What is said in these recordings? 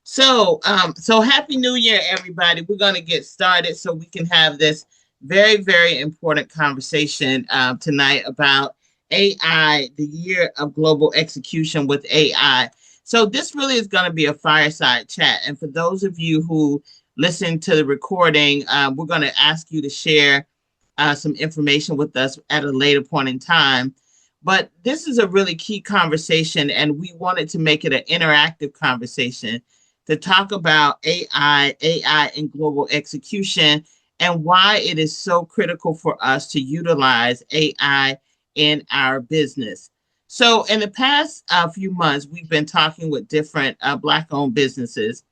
So happy New Year, everybody. We're going to get started so we can have this very, very important conversation tonight about AI, the year of global execution with AI. So this really is going to be a fireside chat. And for those of you who listen to the recording, we're going to ask you to share some information with us at a later point in time. But this is a really key conversation, and we wanted to make it an interactive conversation to talk about AI and global execution, and why it is so critical for us to utilize AI in our business. So, in the past few months, we've been talking with different Black owned businesses.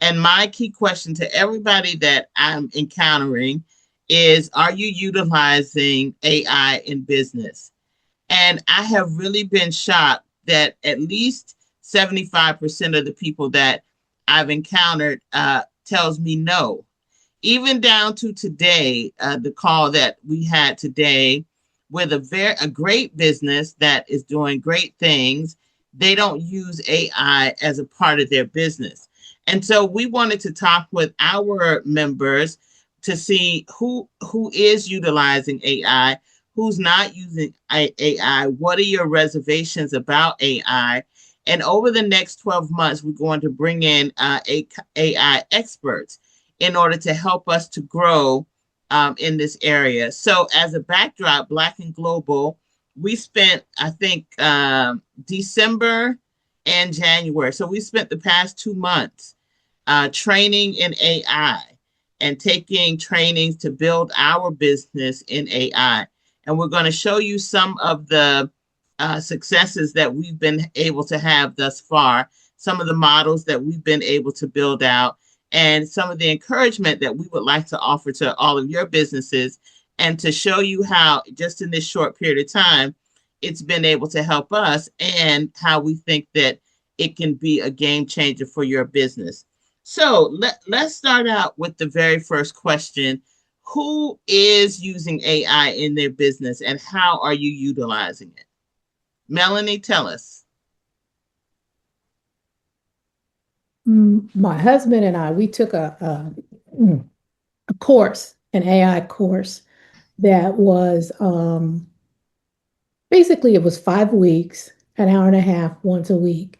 And my key question to everybody that I'm encountering is, are you utilizing AI in business? And I have really been shocked that at least 75% of the people that I've encountered tells me no. Even down to today, the call that we had today with a great business that is doing great things, they don't use AI as a part of their business. And so we wanted to talk with our members to see who is utilizing AI, who's not using AI, what are your reservations about AI? And over the next 12 months, we're going to bring in AI experts in order to help us to grow in this area. So, as a backdrop, Black and Global, we spent, I think, December and January. So, we spent the past 2 months training in AI and taking trainings to build our business in AI. And we're going to show you some of the successes that we've been able to have thus far, some of the models that we've been able to build out, and some of the encouragement that we would like to offer to all of your businesses, and to show you how, just in this short period of time, it's been able to help us, and how we think that it can be a game changer for your business. So let's start out with the very first question. Who is using AI in their business, and how are you utilizing it? Melanie, tell us. My husband and I, we took a course, an AI course that was basically it was 5 weeks, an hour and a half once a week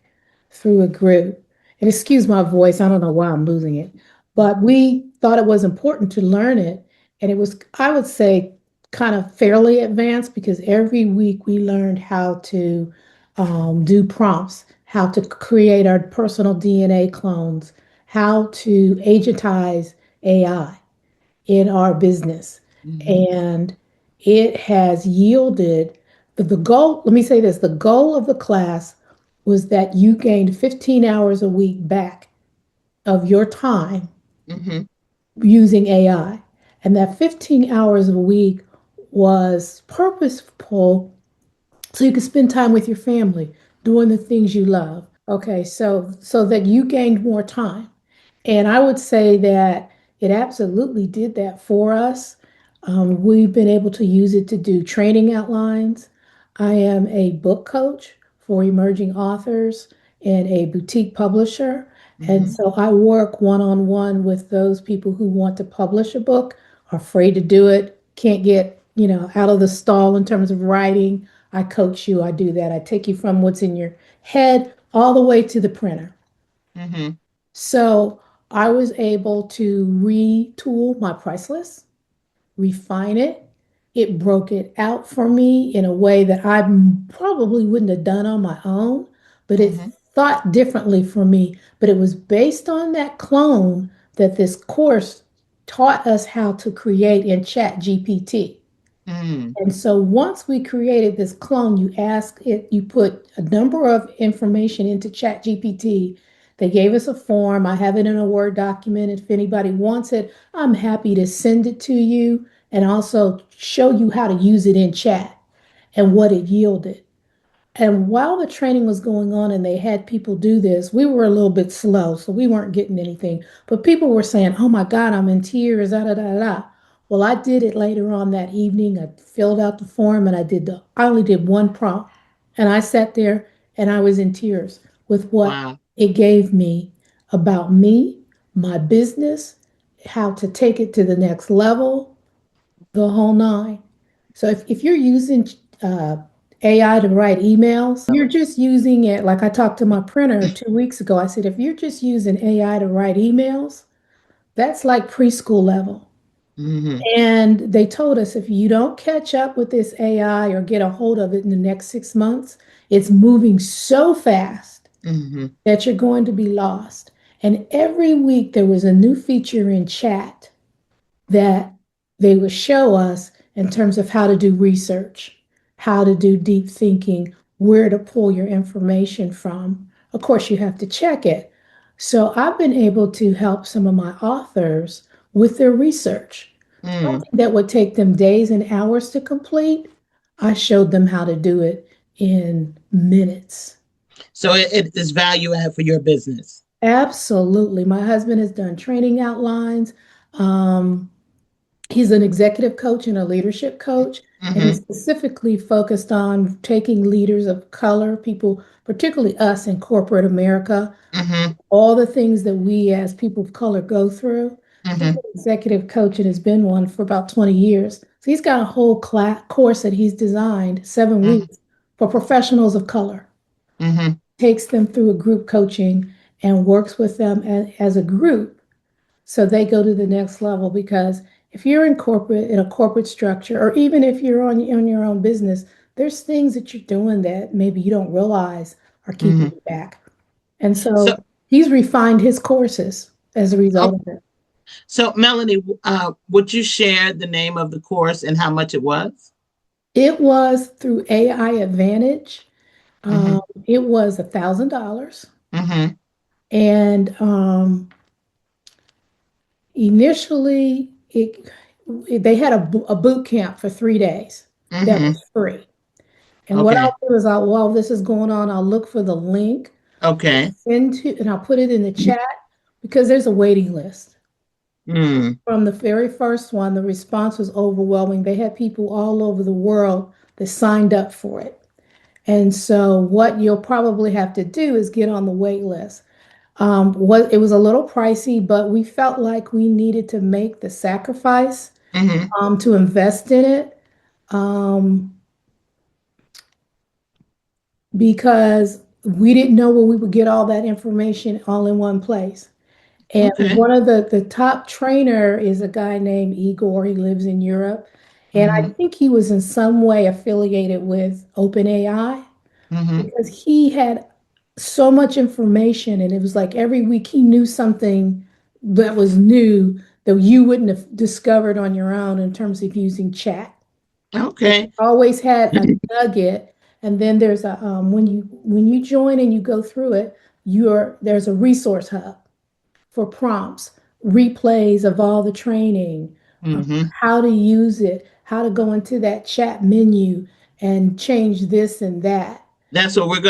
through a group. And excuse my voice, I don't know why I'm losing it, but we thought it was important to learn it. And it was, I would say, kind of fairly advanced because every week we learned how to do prompts, how to create our personal DNA clones, how to agentize AI in our business. Mm-hmm. And it has yielded the goal. Let me say this, the goal of the class was that you gained 15 hours a week back of your time Mm-hmm. using AI. And that 15 hours a week was purposeful so you could spend time with your family doing the things you love. Okay, so that you gained more time. And I would say that it absolutely did that for us. We've been able to use it to do training outlines. I am a book coach for emerging authors and a boutique publisher. And Mm-hmm. so I work one on one with those people who want to publish a book, are afraid to do it, can't get, out of the stall in terms of writing. I coach you, I do that. I take you from what's in your head all the way to the printer. Mm-hmm. So I was able to retool my price list, refine it. It broke it out for me in a way that I probably wouldn't have done on my own, but it Mm-hmm. thought differently for me. But it was based on that clone that this course taught us how to create in Chat GPT. Mm-hmm. And so once we created this clone, you ask it, you put a number of information into Chat GPT. They gave us a form. I have it in a Word document. If anybody wants it, I'm happy to send it to you and also show you how to use it in chat and what it yielded. And while the training was going on and they had people do this, we were a little bit slow, so we weren't getting anything. But people were saying, "Oh my God, I'm in tears." Da, da, da, da. Well, I did it later on that evening. I filled out the form and I only did one prompt. And I sat there and I was in tears with what Wow. it gave me. about me, my business, how to take it to the next level, the whole nine. So if you're using uh, AI to write emails, you're just using it. Like I talked to my printer 2 weeks ago. I said, if you're just using AI to write emails, that's like preschool level. Mm-hmm. And they told us if you don't catch up with this AI or get a hold of it in the next 6 months, it's moving so fast Mm-hmm. that you're going to be lost. And every week there was a new feature in chat that they would show us in terms of how to do research, how to do deep thinking, where to pull your information from. Of course, you have to check it. So I've been able to help some of my authors with their research. Mm. Something that would take them days and hours to complete, I showed them how to do it in minutes. So it is value add for your business. Absolutely. My husband has done training outlines. Um, He's an executive coach and a leadership coach, and he's Mm-hmm. specifically focused on taking leaders of color, people, particularly us in corporate America, Mm-hmm. all the things that we as people of color go through. He's Mm-hmm. an executive coach and has been one for about 20 years. So he's got a whole course that he's designed, 7 weeks, for professionals of color, Mm-hmm. takes them through a group coaching and works with them as a group so they go to the next level. Because if you're in a corporate structure, or even if you're on your own business, there's things that you're doing that maybe you don't realize are keeping Mm-hmm. you back. And So, so he's refined his courses as a oh, result of it. so Melanie, would you share the name of the course and how much it was? It was through AI Advantage. Mm-hmm. It was $1,000, Mm-hmm. and initially they had a boot camp for 3 days that Mm-hmm. was free. And what Okay. I'll do is while this is going on, I'll look for the link to Okay. send to, and I'll put it in the chat because there's a waiting list. Mm. From the very first one, the response was overwhelming. They had people all over the world that signed up for it. And so what you'll probably have to do is get on the wait list. It was a little pricey, but we felt like we needed to make the sacrifice Mm-hmm. to invest in it. Um, because we didn't know where we would get all that information all in one place. And Okay. one of the top trainer is a guy named Igor. He lives in Europe. And I Mm-hmm. think he was in some way affiliated with OpenAI Mm-hmm. because he had so much information. And it was like every week he knew something that was new that you wouldn't have discovered on your own in terms of using chat. Okay. Always had a nugget, and then there's a when you join and you go through it, there's a resource hub for prompts, replays of all the training, Mm-hmm. how to use it, how to go into that chat menu and change this and that. That's what we're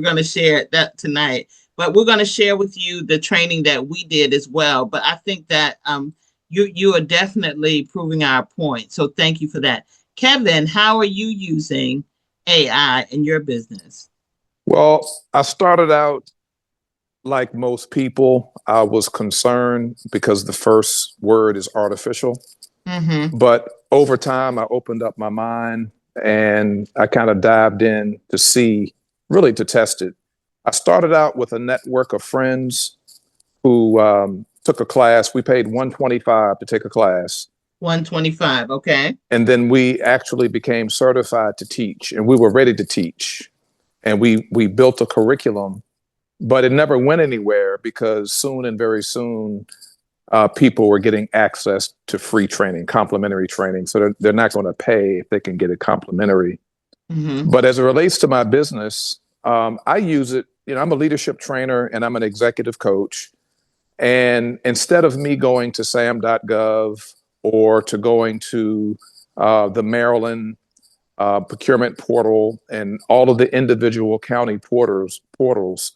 gonna share that tonight. But we're gonna share with you the training that we did as well. But I think that you are definitely proving our point. So thank you for that. Kevin, how are you using AI in your business? Well, I started out like most people. I was concerned because the first word is artificial. Mm-hmm. But over time, I opened up my mind and I kind of dived in to see, really to test it. I started out with a network of friends who took a class. We paid 125 to take a class. 125. Okay. And then we actually became certified to teach and we were ready to teach. And we built a curriculum, but it never went anywhere because soon and very soon, people were getting access to free training, complimentary training. So they're not going to pay if they can get it complimentary. Mm-hmm. But as it relates to my business, I use it. You know, I'm a leadership trainer and I'm an executive coach. And instead of me going to sam.gov or to going to the Maryland procurement portal and all of the individual county portals,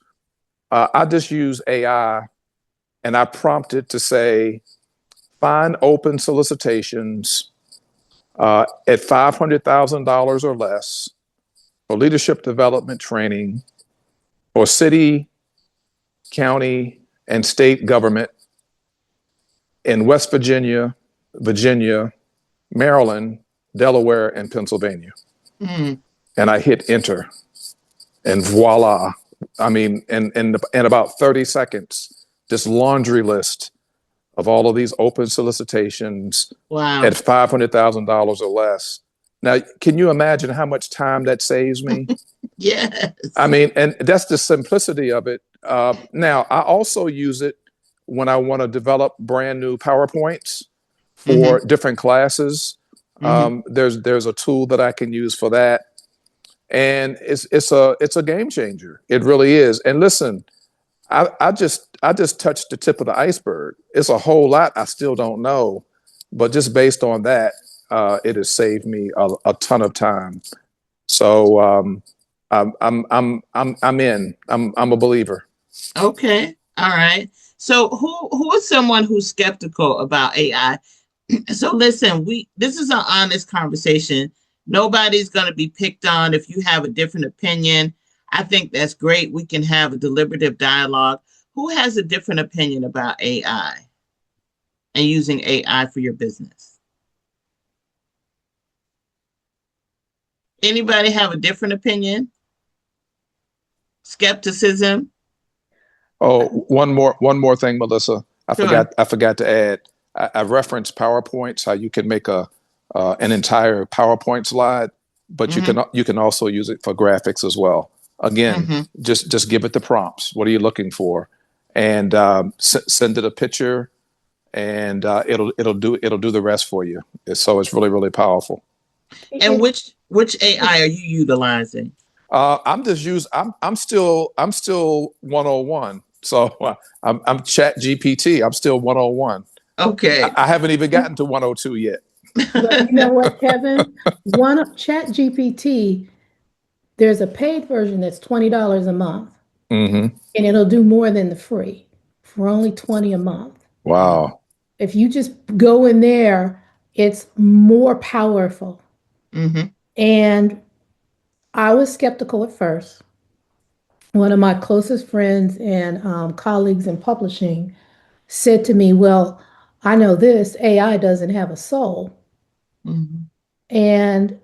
I just use AI and I prompt it to say, find open solicitations at $500,000 or less for leadership development training for city, county, and state government in West Virginia, Virginia, Maryland, Delaware, and Pennsylvania. Mm. And I hit enter, and voila. I mean, in about 30 seconds, this laundry list of all of these open solicitations Wow. at $500,000 or less. Now, can you imagine how much time that saves me? Yes. I mean, and that's the simplicity of it. Now, I also use it when I want to develop brand new PowerPoints for different classes. There's a tool that I can use for that, and it's a game changer. It really is. And listen, I just touched the tip of the iceberg. It's a whole lot I still don't know, but just based on that, it has saved me a ton of time. So I'm in. I'm a believer. Okay. All right. So who is someone who's skeptical about AI? So listen, this is an honest conversation. Nobody's going to be picked on if you have a different opinion. I think that's great. We can have a deliberative dialogue. Who has a different opinion about AI and using AI for your business? Anybody have a different opinion? Skepticism? Oh, one more thing, Melissa. Sure. I forgot to add. I referenced PowerPoints, how you can make an entire PowerPoint slide, but you can also use it for graphics as well. Again, just give it the prompts. What are you looking for? And send it a picture, and it'll do the rest for you. So it's really, really powerful. And which AI are you utilizing? I'm still 101. So I'm Chat GPT. I'm still 101. Okay. I haven't even gotten to 102 yet. But you know what, Kevin? One of Chat GPT, there's a paid version that's $20 a month, Mm-hmm. and it'll do more than the free for only 20 a month. Wow. If you just go in there, it's more powerful. And I was skeptical at first. One of my closest friends and colleagues in publishing said to me, "Well, I know this AI doesn't have a soul." And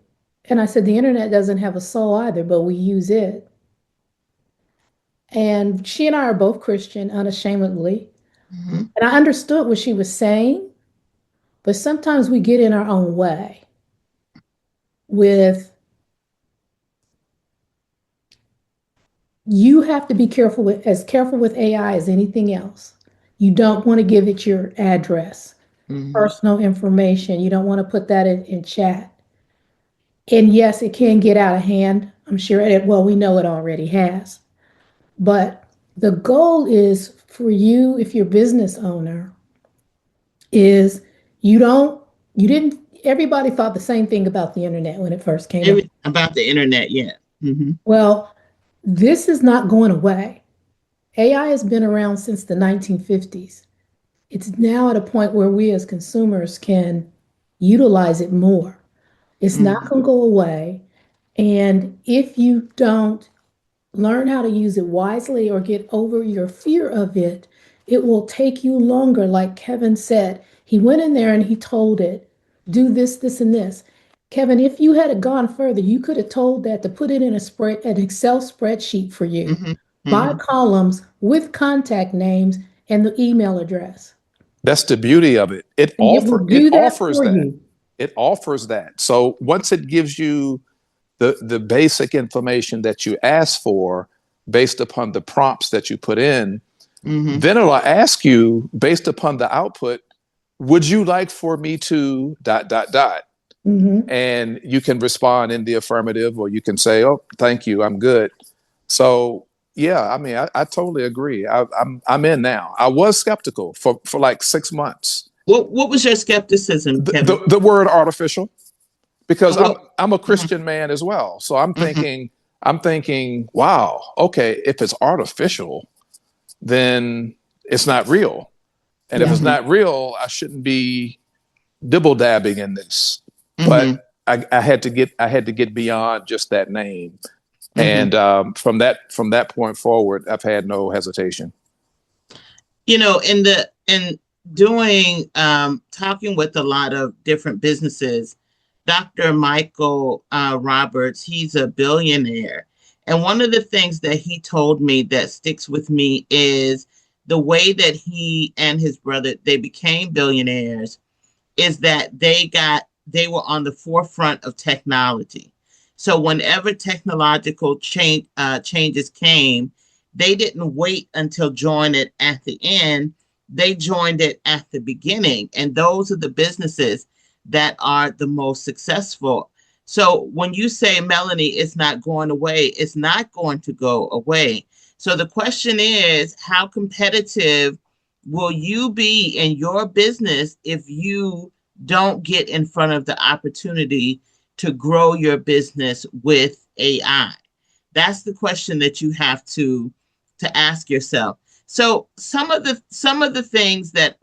I said, "The internet doesn't have a soul either, but we use it." And she and I are both Christian, unashamedly. And I understood what she was saying, but sometimes we get in our own way with, you have to be careful with AI as anything else. You don't want to give it your address, personal information. You don't want to put that in chat. And yes, it can get out of hand. I'm sure well, we know it already has. But the goal is for you, if you're a business owner, is you didn't, everybody thought the same thing about the internet when it first came out. About the internet, yeah. Well, this is not going away. AI has been around since the 1950s. It's now at a point where we as consumers can utilize it more. It's not going to go away. And if you don't learn how to use it wisely or get over your fear of it, it will take you longer. Like Kevin said, he went in there and he told it, do this, this, and this. Kevin, if you had gone further, you could have told that to put it in an Excel spreadsheet for you by columns with contact names and the email address. That's the beauty of it. It And it will do that offers for that. you. It offers that. So once it gives you the basic information that you ask for based upon the prompts that you put in, then it'll ask you based upon the output, would you like for me to ... And you can respond in the affirmative, or you can say, oh, thank you, I'm good. So yeah, I mean, I totally agree. I'm in now. I was skeptical for like 6 months. What was your skepticism, Kevin? The word artificial, because Well, I'm a Christian man as well. So I'm thinking, wow, okay, if it's artificial, then it's not real. And if it's not real, I shouldn't be dibble dabbing in this. But I had to get beyond just that name. And from that point forward, I've had no hesitation. In doing talking with a lot of different businesses, Dr. Michael Roberts, he's a billionaire. And one of the things that he told me that sticks with me is the way that he and his brother, they became billionaires, is that they were on the forefront of technology. So whenever technological changes came, they didn't wait until join it at the end. They joined it at the beginning, and those are the businesses that are the most successful. So when you say, Melanie, it's not going away, it's not going to go away. So the question is, how competitive will you be in your business if you don't get in front of the opportunity to grow your business with AI? That's the question that you have to ask yourself. So some of the things that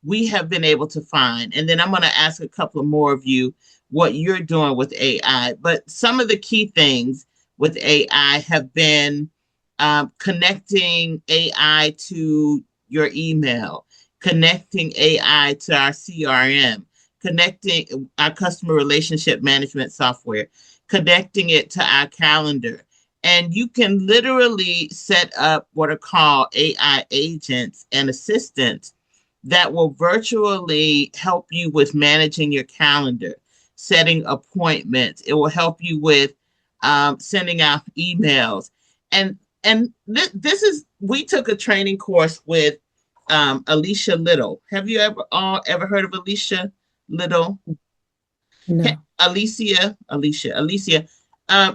we have been able to find, and then I'm going to ask a couple of more of you what you're doing with AI. But some of the key things with AI have been connecting AI to your email, connecting AI to our CRM, connecting our customer relationship management software, connecting it to our calendar. And you can literally set up what are called AI agents and assistants that will virtually help you with managing your calendar, setting appointments. It will help you with sending out emails. And this is, we took a training course with Alicia Little. Have you ever heard of Alicia Little? No. Alicia.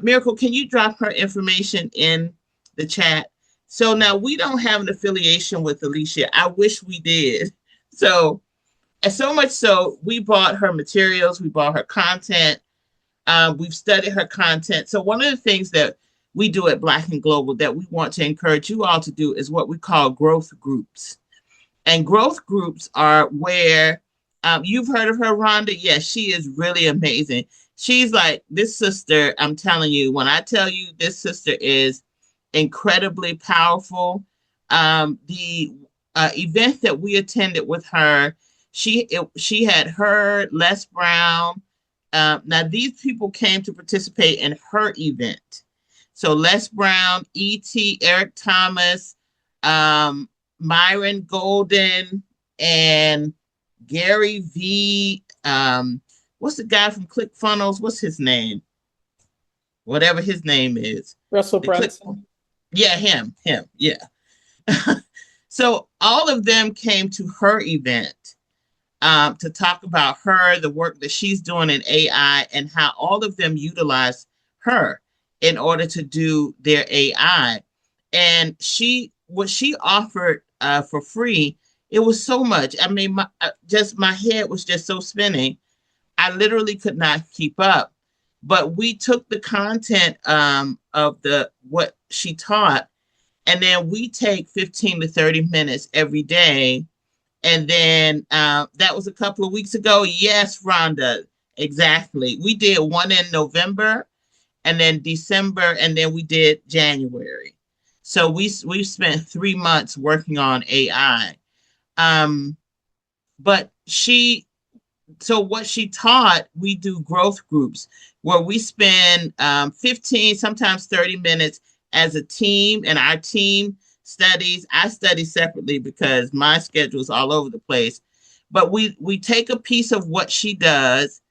Miracle, can you drop her information in the chat? So now we don't have an affiliation with Alicia. I wish we did. So, and so much so, we bought her materials, we bought her content, we've studied her content. So one of the things that we do at Black and Global that we want to encourage you all to do is what we call growth groups. And growth groups are where you've heard of her, Rhonda. Yes, she is really amazing. She's like this sister. I'm telling you, when I tell you this sister is incredibly powerful. The event that we attended with her, she had her, Les Brown. Now these people came to participate in her event. So Les Brown, E.T., Eric Thomas, um, Myron Golden, and Gary V. What's the guy from ClickFunnels? What's his name? Whatever his name is. Russell The Click. Brunson. Yeah, him. Yeah. So all of them came to her event to talk about her, the work that she's doing in AI, and how all of them utilize her in order to do their AI. And what she offered for free, it was so much. I mean, just my head was just so spinning. I literally could not keep up. But we took the content of the what she taught, and then we take 15 to 30 minutes every day. And then that was a couple of weeks ago. Yes, Rhonda, exactly. We did one in November, and then December, and then we did January. So we spent 3 months working on AI. Um, but so what she taught, we do growth groups where we spend 15, sometimes 30 minutes as a team, and our team studies. I study separately because my schedule is all over the place. But we take a piece of what she does,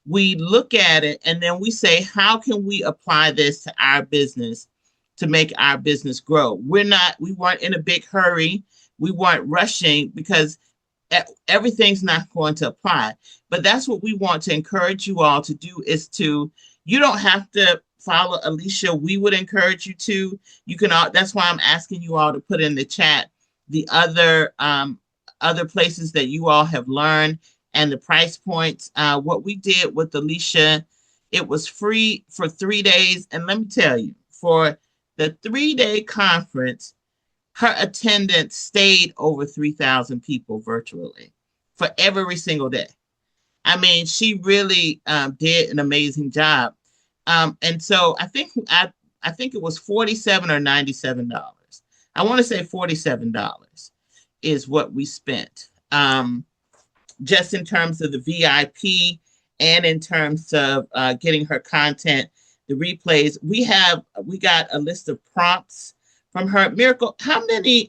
we look at it, and then we say, how can we apply this to our business to make our business grow? We weren't in a big hurry. We weren't rushing because everything's not going to apply. But that's what we want to encourage you all to do is you don't have to follow Alicia. We would encourage you to. You can all, that's why I'm asking you all to put in the chat the other places that you all have learned and the price points. What we did with Alicia, it was free for 3 days. And let me tell you, for the 3-day conference, her attendance stayed over 3,000 people virtually for every single day. I mean, she really did an amazing job. And so I think it was $47 or $97. I want to say $47 is what we spent. Just in terms of the VIP and in terms of getting her content, the replays. We got a list of prompts from her. Miracle, how many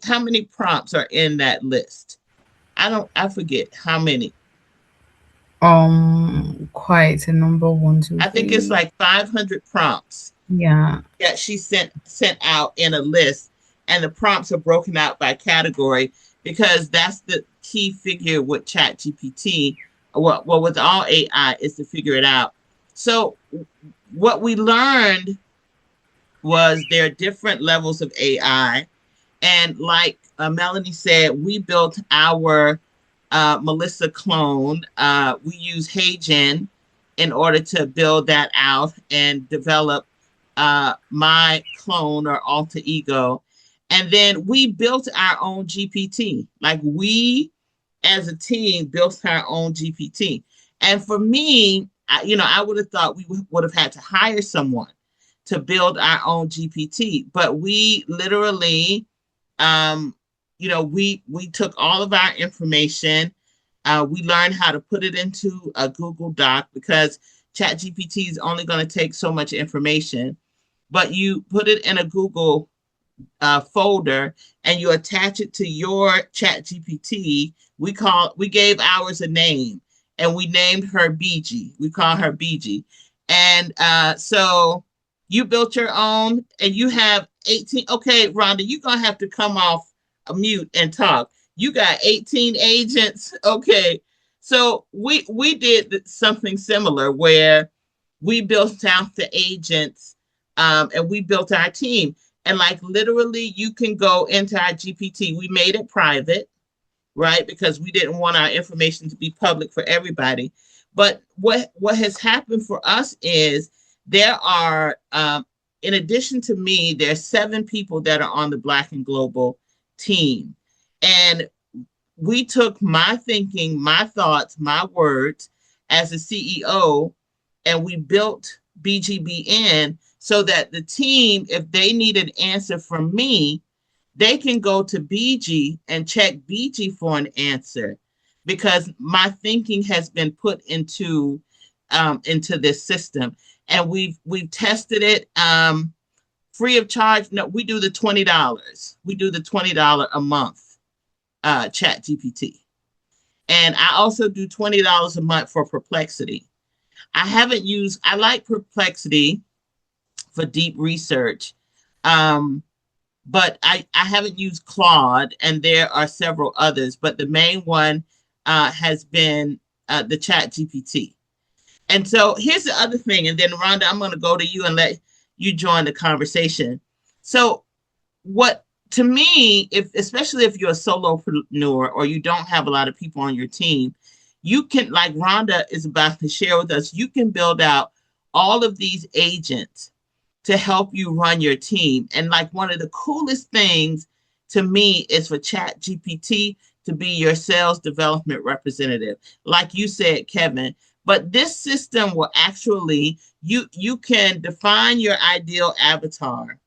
prompts are in that list? I forget how many. Quite a number. One, two, I think it's three. like 500 prompts Yeah. that she sent out in a list, and the prompts are broken out by category because that's the key figure with Chat GPT. Well, with all AI is to figure it out. So what we learned was there are different levels of AI, and like Melanie said, we built our Melissa clone. We use HeyGen in order to build that out and develop my clone or alter ego. And then we built our own GPT. Like we, as a team, built our own GPT. And for me, I would have thought we would have had to hire someone to build our own GPT, but we literally um, we took all of our information. We learned how to put it into a Google Doc because ChatGPT is only going to take so much information. But you put it in a Google folder and you attach it to your ChatGPT. We gave ours a name and we named her BG. We call her BG, and so you built your own and you have 18. Okay, Rhonda, you're gonna have to come off a mute and talk. You got 18 agents. Okay, so we did something similar where we built out the agents, and we built our team. And like literally, you can go into our GPT. We made it private, right? Because we didn't want our information to be public for everybody. But what has happened for us is there are, in addition to me, there's 7 people that are on the Black and Global team, and we took my thinking, my thoughts, my words as a CEO, and we built BGBN so that the team, if they need an answer from me, they can go to BG and check BG for an answer because my thinking has been put into this system, and we've tested it free of charge. No, we do the $20. We do the $20 a month Chat GPT, and I also do $20 a month for Perplexity. I haven't used. I like Perplexity for deep research. But I haven't used Claude, and there are several others, but the main one has been the Chat GPT. And so here's the other thing, and then Rhonda, I'm going to go to you and let you join the conversation. So what to me, if especially if you're a solopreneur or you don't have a lot of people on your team, you can, like Rhonda is about to share with us, you can build out all of these agents to help you run your team. And like one of the coolest things to me is for Chat GPT to be your sales development representative, like you said, Kevin. But this system will actually, you can define your ideal avatar,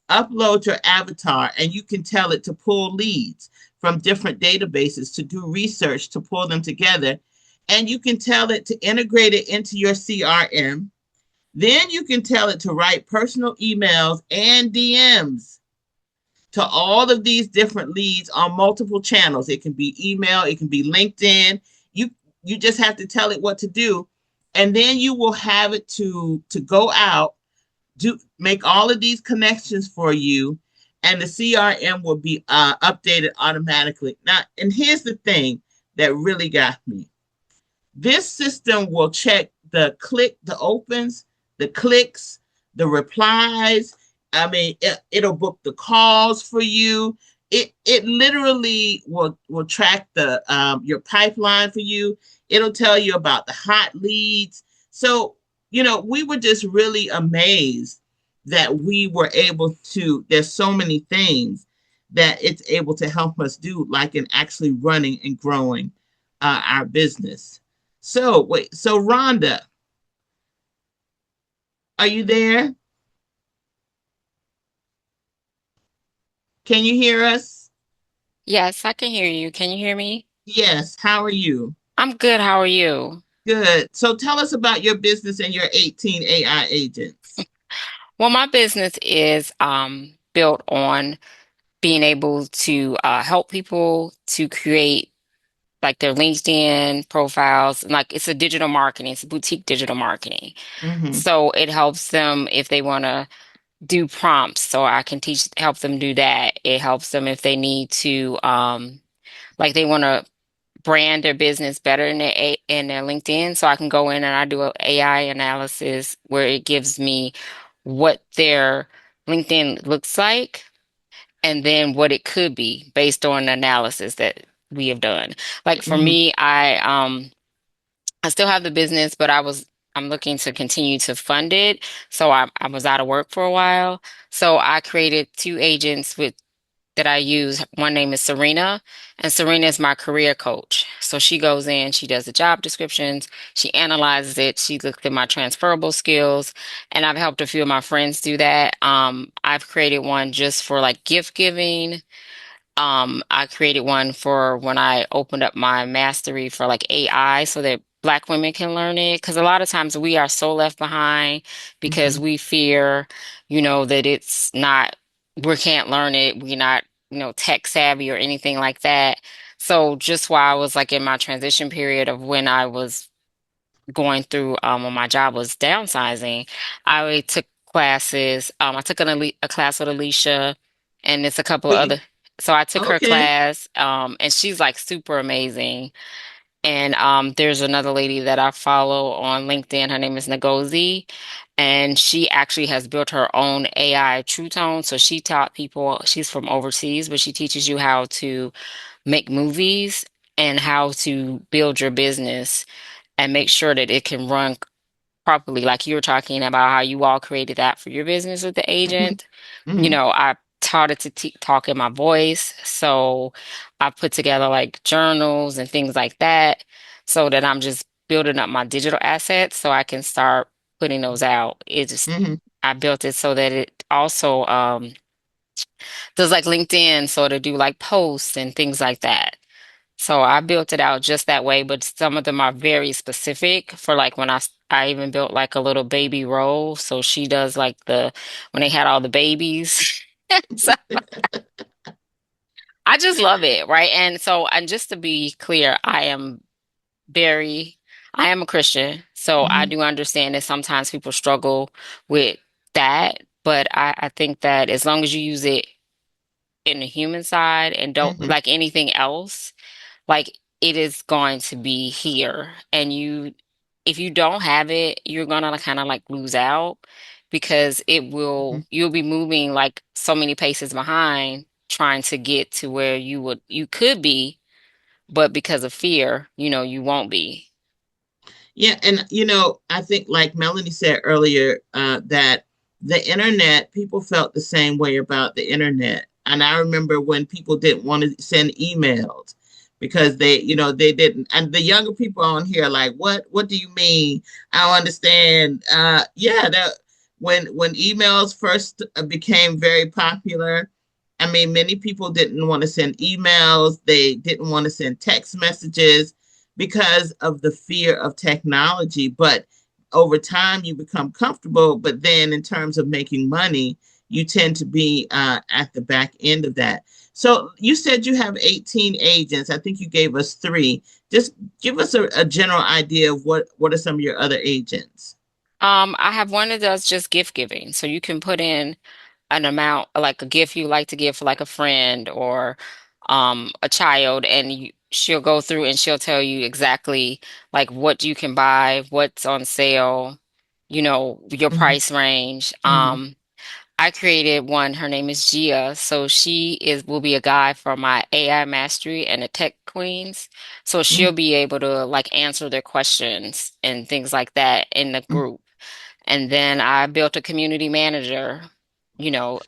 upload your avatar, and you can tell it to pull leads from different databases, to do research, to pull them together. And you can tell it to integrate it into your CRM. Then you can tell it to write personal emails and DMs to all of these different leads on multiple channels. It can be email, it can be LinkedIn. You just have to tell it what to do, and then you will have it to go out, make all of these connections for you, and the CRM will be updated automatically. Now, and here's the thing that really got me. This system will check the opens, the clicks, the replies. I mean, it'll book the calls for you. It literally will track the your pipeline for you. It'll tell you about the hot leads. So, we were just really amazed that we were able to, there's so many things that it's able to help us do, like in actually running and growing our business. So wait, so Rhonda, are you there? Can you hear us? Yes, I can hear you. Can you hear me? Yes. How are you? I'm good. How are you? Good. So tell us about your business and your 18 AI agents. Well, my business is built on being able to help people to create like their LinkedIn profiles. And like it's a digital marketing, it's a boutique digital marketing. Mm-hmm. So it helps them if they want to do prompts. So I can help them do that. It helps them if they need to like they want to brand their business better in in their LinkedIn. So I can go in and I do an AI analysis where it gives me what their LinkedIn looks like and then what it could be based on the analysis that we have done. Like for Mm-hmm. me, I still have the business, but I'm looking to continue to fund it. So I was out of work for a while. So I created two agents with that I use. One name is Serena, and Serena is my career coach. So she goes in, she does the job descriptions, she analyzes it, she looks at my transferable skills, and I've helped a few of my friends do that. I've created one just for like gift giving. I created one for when I opened up my mastery for like AI so that Black women can learn it. Because a lot of times we are so left behind because Mm-hmm. we fear, that it's not, we can't learn it. We're not, tech savvy or anything like that. So just while I was like in my transition period of when I was going through when my job was downsizing, I took classes. I took a class with Alicia, and it's a couple of Wait, other. So I took her okay. class, and she's like super amazing. And there's another lady that I follow on LinkedIn. Her name is Ngozi, and she actually has built her own AI True Tone. So she taught people. She's from overseas, but she teaches you how to make movies and how to build your business and make sure that it can run properly. Like you were talking about how you all created that for your business with the Mm-hmm. agent. Mm-hmm. I taught it to talk in my voice. So I put together like journals and things like that so that I'm just building up my digital assets so I can start putting those out. Mm-hmm. I built it so that it also does like LinkedIn, so to do like posts and things like that. So I built it out just that way, but some of them are very specific for like I even built like a little baby roll. So she does like when they had all the babies. So I just love it, right? And just to be clear, I am a Christian. So I Mm-hmm. do understand that sometimes people struggle with that. But I think that as long as you use it in the human side and don't Mm-hmm. like anything else, like it is going to be here. And if you don't have it, you're gonna kind of like lose out because Mm-hmm. you'll be moving like so many paces behind trying to get to where you could be, but because of fear, you won't be. Yeah, and I think like Melanie said earlier, that the internet, people felt the same way about the internet. And I remember when people didn't want to send emails because they didn't. And the younger people on here are like, what do you mean? I don't understand. Yeah, when emails first became very popular, I mean, many people didn't want to send emails. They didn't want to send text messages because of the fear of technology. But over time, you become comfortable. But then, in terms of making money, you tend to be at the back end of that. So you said you have 18 agents. I think you gave us three. Just give us a general idea of what are some of your other agents. I have one that does just gift giving. So you can put in an amount, like a gift you like to give for like a friend or a child, and she'll go through and she'll tell you exactly like what you can buy, what's on sale, your Mm-hmm. price range. Mm-hmm. I created one, her name is Gia. So she will be a guide for my AI mastery and the tech queens. So she'll be able to like answer their questions and things like that in the Mm-hmm. group. And then I built a community manager. It'll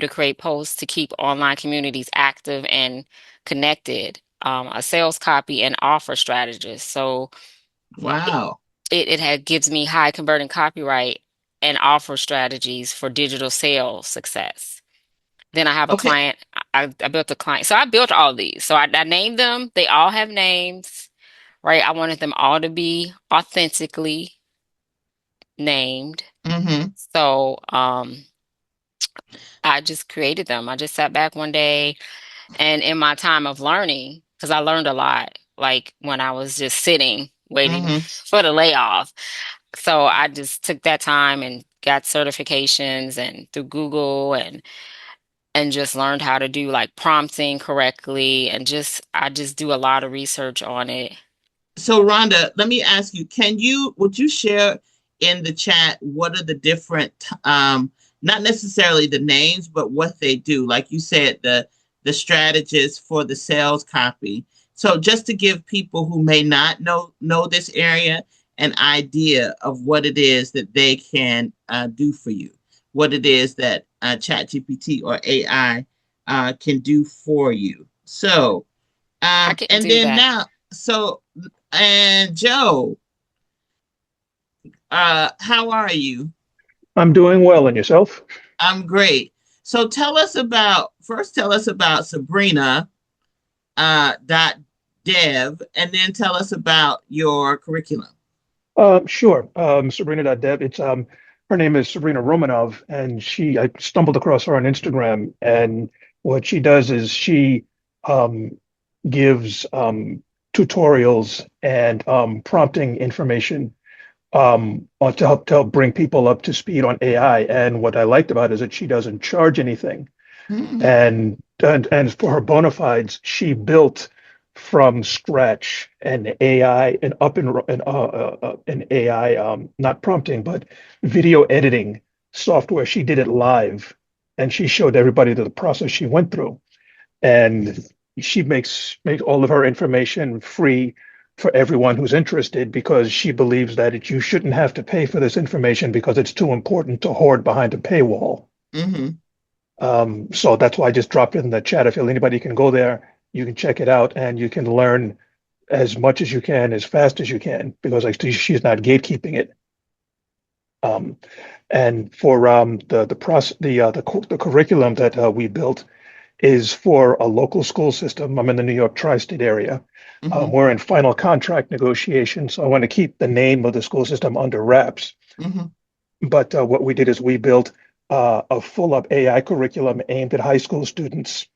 create posts to keep online communities active and connected. A sales copy and offer strategist. So it Wow. gives me high converting copyright and offer strategies for digital sales success. Then I have a Okay. client. I built a client. So I built all these. So I named them. They all have names, right? I wanted them all to be authentically named. Mm-hmm. So I just created them. I just sat back one day and in my time of learning, because I learned a lot, like when I was just sitting waiting Mm-hmm. for the layoff. So I just took that time and got certifications and through Google and just learned how to do like prompting correctly and just I just do a lot of research on it. So Rhonda, let me ask you, would you share in the chat what are the different not necessarily the names, but what they do? Like you said, the strategist for the sales copy. So just to give people who may not know this area an idea of what it is that they can do for you, what it is that ChatGPT or AI can do for you. So I can and do then that. now, so and Joe, how are you? I'm doing well, and yourself? I'm great. So tell us about Sabrina dot dev, and then tell us about your curriculum. Sure. Sabrina.dev. Her name is Sabrina Romanov, and I stumbled across her on Instagram. And what she does is she um, gives tutorials and prompting information to help bring people up to speed on AI. And what I liked about it is that she doesn't charge anything. Mm-hmm. And for her bona fides, she built from scratch an AI and up in an AI not prompting but video editing software. She did it live, and she showed everybody the process she went through. And she makes all of her information free for everyone who's interested because she believes that you shouldn't have to pay for this information because it's too important to hoard behind a paywall. Mm-hmm. So that's why I just dropped it in the chat. If anybody can go there, you can check it out and you can learn as much as you can, as fast as you can, because like she's not gatekeeping it. Um, and for the curriculum that we built is for a local school system. I'm in the New York tri-state area. Mm-hmm. We're in final contract negotiations, so I want to keep the name of the school system under wraps. Mm-hmm. But what we did is we built a full-up AI curriculum aimed at high school students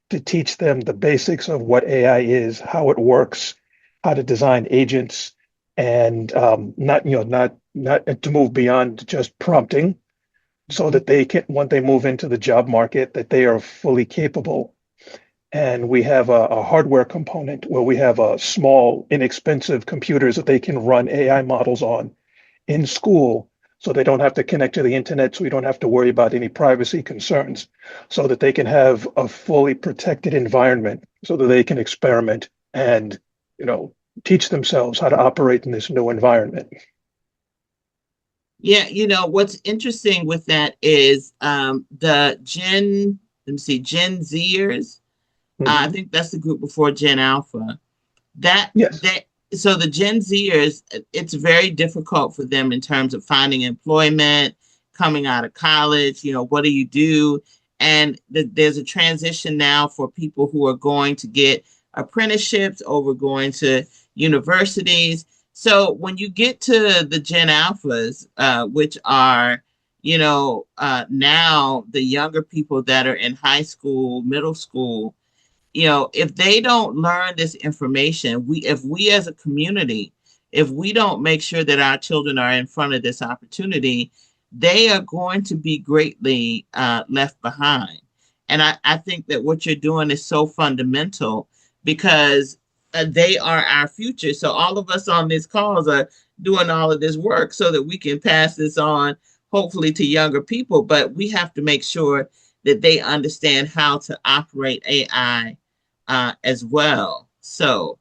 to teach them the basics of what AI is, how it works, how to design agents, and not to move beyond just prompting, so that they can, when they move into the job market, that they are fully capable. And we have a hardware component where we have a small, inexpensive computers that they can run AI models on in school, so they don't have to connect to the internet, so we don't have to worry about any privacy concerns, so that they can have a fully protected environment so that they can experiment and, you know, teach themselves how to operate in this new environment. Yeah, what's interesting with that is the let me see, Gen Zers. I Mhm. think that's the group before Gen Alpha. That Yes. that so the Gen Zers, it's very difficult for them in terms of finding employment, coming out of college. What do you do? And there's a transition now for people who are going to get apprenticeships over going to universities. So when you get to the Gen Alphas, which are now the younger people that are in high school, middle school, if they don't learn this information, if we as a community, if we don't make sure that our children are in front of this opportunity, they are going to be greatly left behind. And I think that what you're doing is so fundamental because they are our future. So all of us on this calls are doing all of this work so that we can pass this on, hopefully to younger people. But we have to make sure that they understand how to operate AI as well. So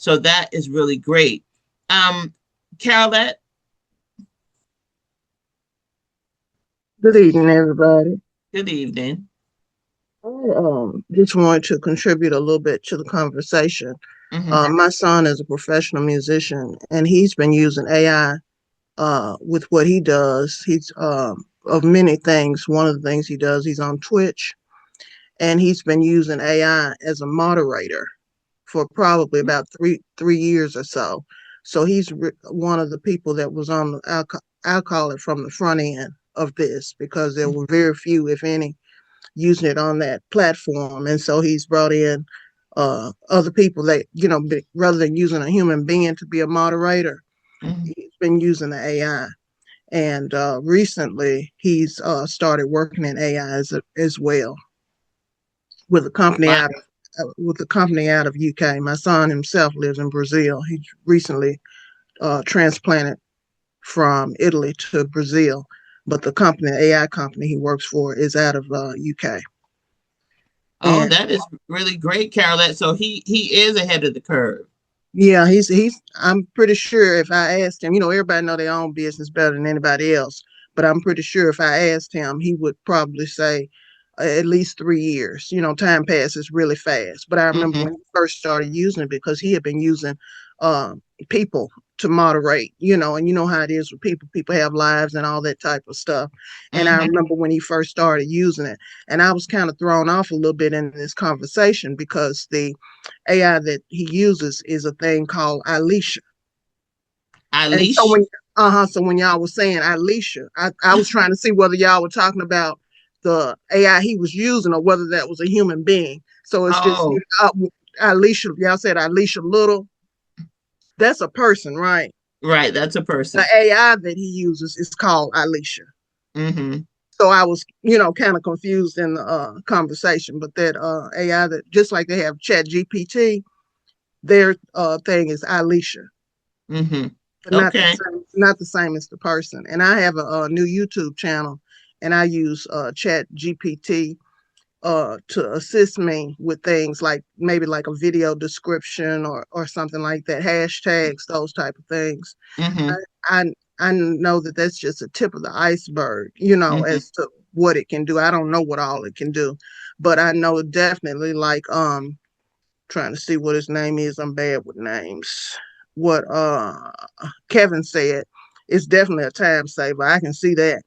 that is really great. Um, Carolette, Good evening, everybody. good evening. I just wanted to contribute a little bit to the conversation. Mm-hmm. My son is a professional musician, and he's been using AI with what he does. He's of many things. One of the things he does, he's on Twitch, and he's been using AI as a moderator for probably about three years or so. So he's one of the people that was on the, I'll call it from the front end of this, because there were very few, if any, using it on that platform. And so he's brought in other people that, rather than using a human being to be a moderator, Mhm. he's been using the AI. And recently he's started working in AI as well, with a company Wow. out of UK. My son himself lives in Brazil. He recently transplanted from Italy to Brazil, but the company, AI company he works for, is out of UK. Oh, And that is really great, Carolette. So he is ahead of the curve. yeah, he's. I'm pretty sure if I asked him, everybody know their own business better than anybody else. But I'm pretty sure if I asked him, he would probably say at least 3 years. Time passes really fast. But I remember Hmm. when he first started using it, because he had been using uh, people to moderate. And you know how it is with people. People have lives and all that type of stuff. And I Hmm. remember when he first started using it, and I was kind of thrown off a little bit in this conversation, because the AI that he uses is a thing called Alicia. And so Alicia. when y'all was saying Alicia, I was trying to see whether y'all were talking about the AI he was using, or whether that was a human being. So it's just Oh, Alicia. Y'all said Alicia Little. That's a person, right? right. That's a The person. AI that he uses is called Alicia. Hmm. So I was, kind of confused in the conversation, but that AI, that just like they have Chat GPT, their thing is Alicia, Hmm. but Okay. not the same as the person. And I have a new YouTube channel, and I use Chat GPT to assist me with things like maybe like a video description, or something like that, hashtags, those type of things. Hmm. I I know that that's just a tip of the iceberg, Hmm. as to what it can do. I don't know what all it can do, but I know definitely, like, trying to see what his name is. I'm bad with names. What Kevin said, it's definitely a time saver. I can see that.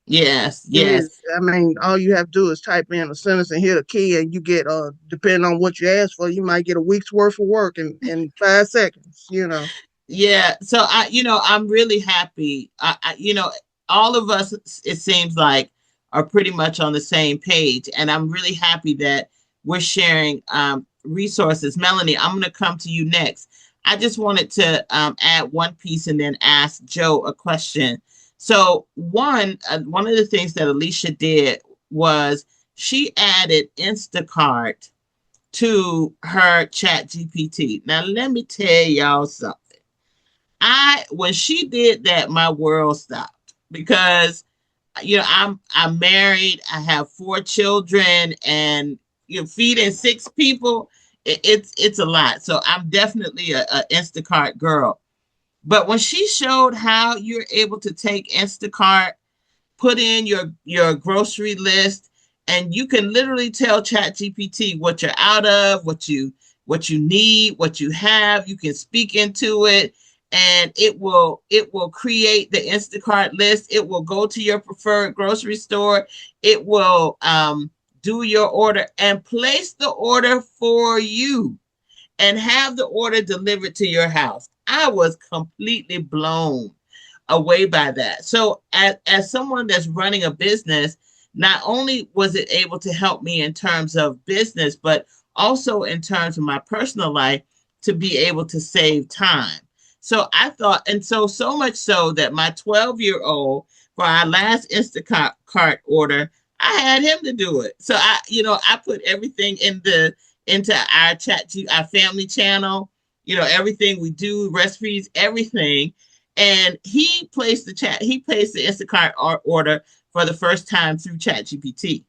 Yes. It Yes. is. I mean, all you have to do is type in a sentence and hit a key, and you get, depending on what you ask for, you might get a week's worth of work in 5 seconds. Yeah. So I'm really happy. All of us, it seems like, are pretty much on the same page, and I'm really happy that we're sharing resources. Melanie, I'm going to come to you next. I just wanted to add one piece and then ask Joe a question. So one of the things that Alicia did was she added Instacart to her chat GPT. Now let me tell y'all something. I When she did that, my world stopped, because I'm married, I have 4 children, and feeding 6 people, it's a lot. So I'm definitely a Instacart girl. But when she showed how you're able to take Instacart, put in your grocery list, and you can literally tell Chat GPT what you're out of, what you need, what you have. You can speak into it, and it will create the Instacart list. It will go to your preferred grocery store. It will do your order and place the order for you, and have the order delivered to your house. I was completely blown away by that. So as someone that's running a business, not only was it able to help me in terms of business, but also in terms of my personal life, to be able to save time. So I thought, and so much so that my 12-year-old, for our last Instacart cart order, I had him to do it. So I put everything into our family channel, everything we do, recipes, everything. And he placed the Instacart order for the first time through ChatGPT.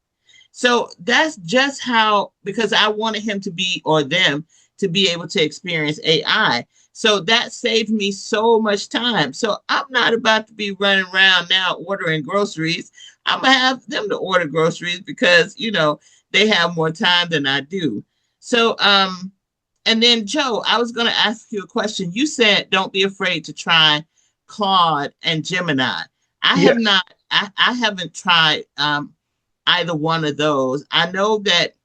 So that's just how, because I wanted him to be, or them to be able to experience AI. So that saved me so much time. So I'm not about to be running around now ordering groceries. I'm gonna have them to order groceries, because they have more time than I do. So and then Joe, I was gonna ask you a question. You said don't be afraid to try Claude and Gemini. I have Yes. not I haven't tried either one of those. I know that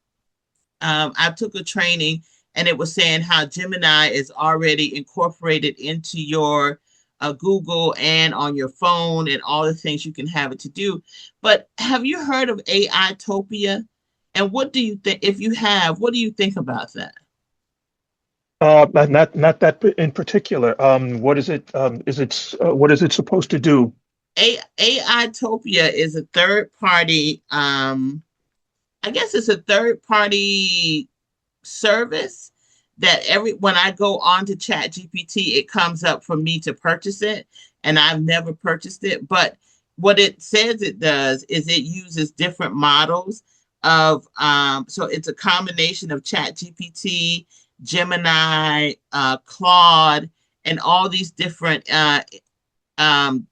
I took a training and it was saying how Gemini is already incorporated into your Google and on your phone and all the things you can have it to do. But have you heard of AI Topia? And what do you think? If you have, what do you think about that? Not that in particular. What is it? What is it supposed to do? AI Topia is a third party. I guess it's a third party service that every when I go on to Chat GPT, it comes up for me to purchase it, and I've never purchased it. But what it says it does is it uses different models of so it's a combination of Chat GPT, Gemini, Claude, and all these different um,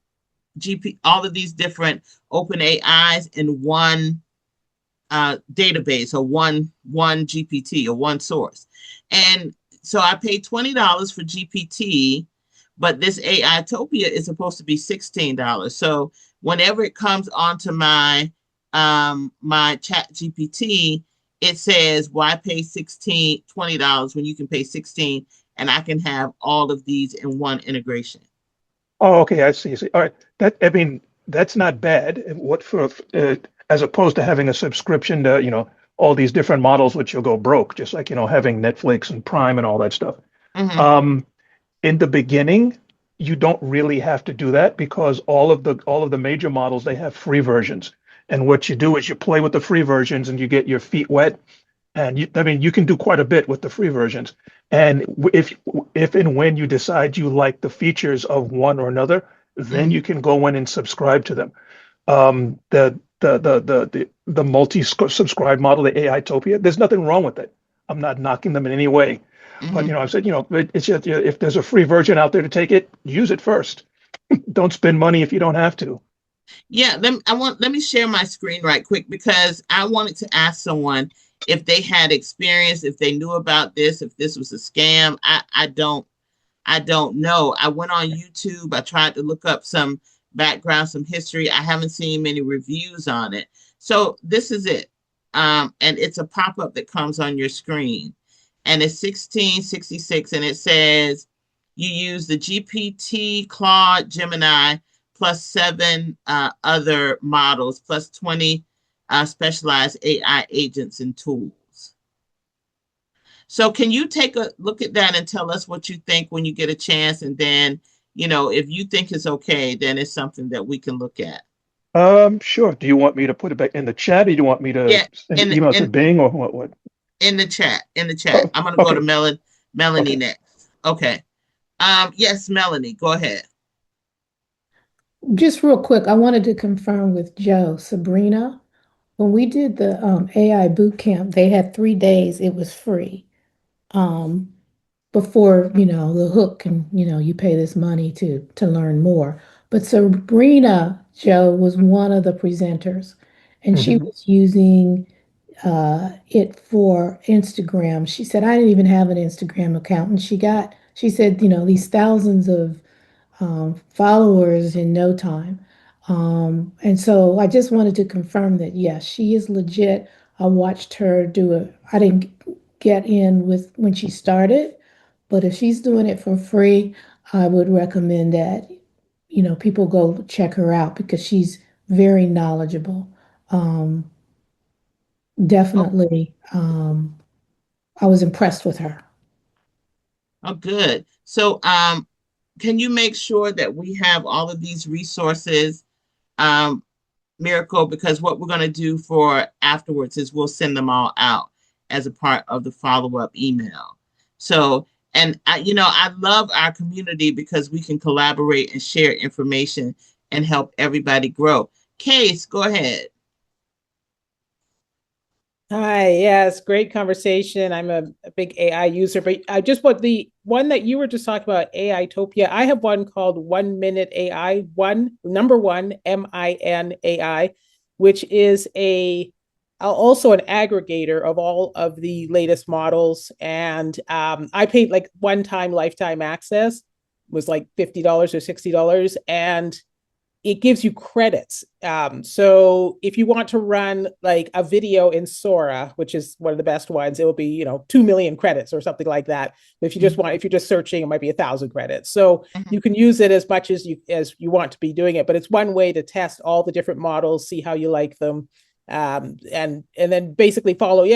all of these different open AIs in one database, or one GPT, or one source. And so I paid $20 for GPT, but this AI Topia is supposed to be $16. So whenever it comes onto my Chat GPT, it says, why pay $20 when you can pay 16 and I can have all of these in one integration? Oh, okay, I see. All right, that's not bad. What for? As opposed to having a subscription to, all these different models, which you'll go broke, just like, having Netflix and Prime and all that stuff. Mm-hmm. Um, in the beginning, you don't really have to do that because all of the major models, they have free versions. And what you do is you play with the free versions and you get your feet wet. And you can do quite a bit with the free versions. And if and when you decide you like the features of one or another, then Mm-hmm. you can go in and subscribe to them. The multi-subscribe model, the AI Topia, there's nothing wrong with it. I'm not knocking them in any way. But Mm-hmm. I've said, it's just, if there's a free version out there to take it, use it first. Don't spend money if you don't have to. Yeah, let me share my screen right quick because I wanted to ask someone if they had experience, if they knew about this, if this was a scam. I don't know. I went on YouTube. I tried to look up some background, some history. I haven't seen many reviews on it. So this is it. And it's a pop-up that comes on your screen. And it's 1666 and it says you use the GPT, Claude, Gemini, plus seven other models, plus 20 specialized AI agents and tools. So can you take a look at that and tell us what you think when you get a chance? And then, if you think it's okay, then it's something that we can look at. Sure. Do you want me to put it back in the chat, or do you want me to Yeah, send an in email to in Bing, or what? in the chat, in the chat. Oh, I'm gonna go to okay, Melanie okay. next. Okay. Yes, Melanie, go ahead. Just real quick, I wanted to confirm with Joe, Sabrina, when we did the AI boot camp, they had 3 days, it was free. Um, before, the hook and, you pay this money to learn more. But Sabrina, Joe, was one of the presenters, and she Hmm. was using it for Instagram. She said, I didn't even have an Instagram account. And she said, these thousands of followers in no time. And so I just wanted to confirm that, yes, she is legit. I watched her do it. I didn't get in with when she started, but if she's doing it for free, I would recommend that, people go check her out because she's very knowledgeable. Um, Oh, Definitely, I was impressed with her. oh, good. So, can you make sure that we have all of these resources, um, Miracle? Because what we're going to do for afterwards is we'll send them all out as a part of the follow-up email. So, and I love our community because we can collaborate and share information and help everybody grow. Case, go ahead. Hi, yes, great conversation. I'm a big AI user, but I just want the one that you were just talking about, AI Topia. I have one called 1 Minute AI, number one, MIN AI, which is also an aggregator of all of the latest models. And I paid like one time lifetime access, was like $50 or $60. And it gives you credits. So if you want to run like a video in Sora, which is one of the best ones, it will be, 2 million credits or something like that. But if you're just searching, it might be 1,000 credits. So you can use it as much as you want to be doing it, but it's one way to test all the different models, see how you like them. And then basically follow,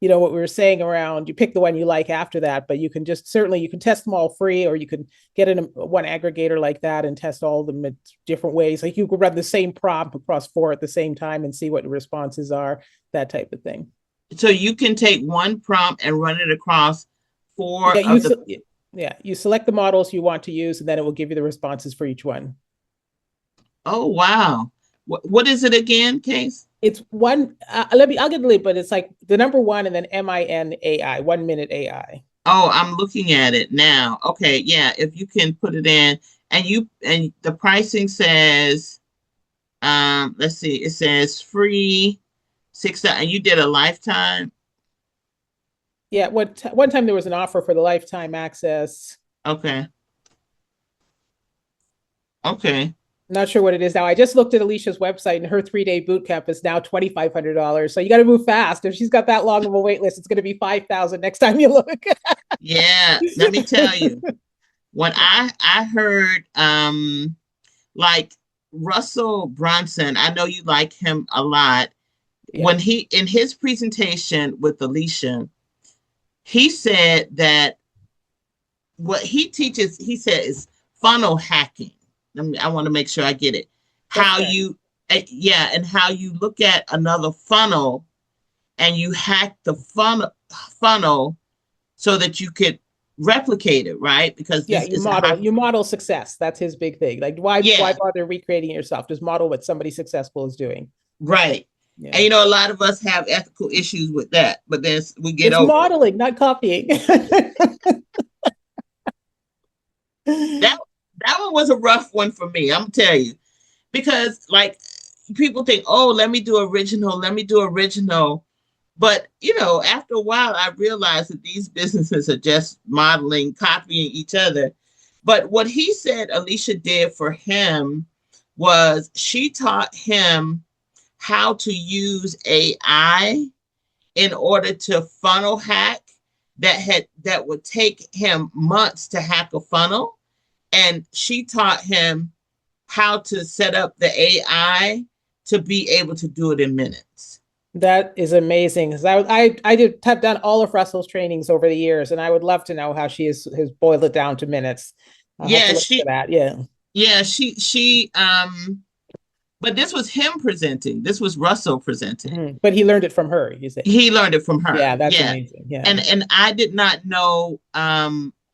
what we were saying around, you pick the one you like after that, but you can you can test them all free, or you can get in one aggregator like that and test all of them in different ways. Like you could run the same prompt across 4 at the same time and see what the responses are, that type of thing. So you can take one prompt and run it across 4 Yeah, of the. you select the models you want to use, and then it will give you the responses for each one. Oh, wow. What is it again, Case? It's one. I'll get the link, but it's like the number 1 and then MINAI, 1 minute AI. Oh, I'm looking at it now. Okay, yeah. If you can put it in, and the pricing says, let's see, it says free 6, and you did a lifetime. Yeah, one time there was an offer for the lifetime access. Okay. Okay. Not sure what it is now. I just looked at Alicia's website, and her 3-day boot camp is now $2,500. So you got to move fast. If she's got that long of a wait list, it's going to be 5,000 next time you look. Yeah, let me tell you, when I heard like Russell Brunson, I know you like him a lot. Yeah. When he in his presentation with Alicia, he said that what he teaches, he said, is funnel hacking. I want to make sure I get it. How you, and how you look at another funnel and you hack the funnel so that you could replicate it, right? Because you model success. That's his big thing. Like why bother recreating it yourself? Just model what somebody successful is doing. Right. Yeah. And a lot of us have ethical issues with that, but then we get over modeling, not copying. That one was a rough one for me, I'm tell you, because like people think, oh, let me do original. But after a while, I realized that these businesses are just modeling, copying each other. But what he said Alicia did for him was she taught him how to use AI in order to funnel hack that would take him months to hack a funnel. And she taught him how to set up the AI to be able to do it in minutes. That is amazing. Because I've done all of Russell's trainings over the years, and I would love to know how she has boiled it down to minutes. Yeah, but this was him presenting. This was Russell presenting. Mm-hmm. But he learned it from her, you say. He learned it from her. Yeah, that's amazing. Yeah. And I did not know,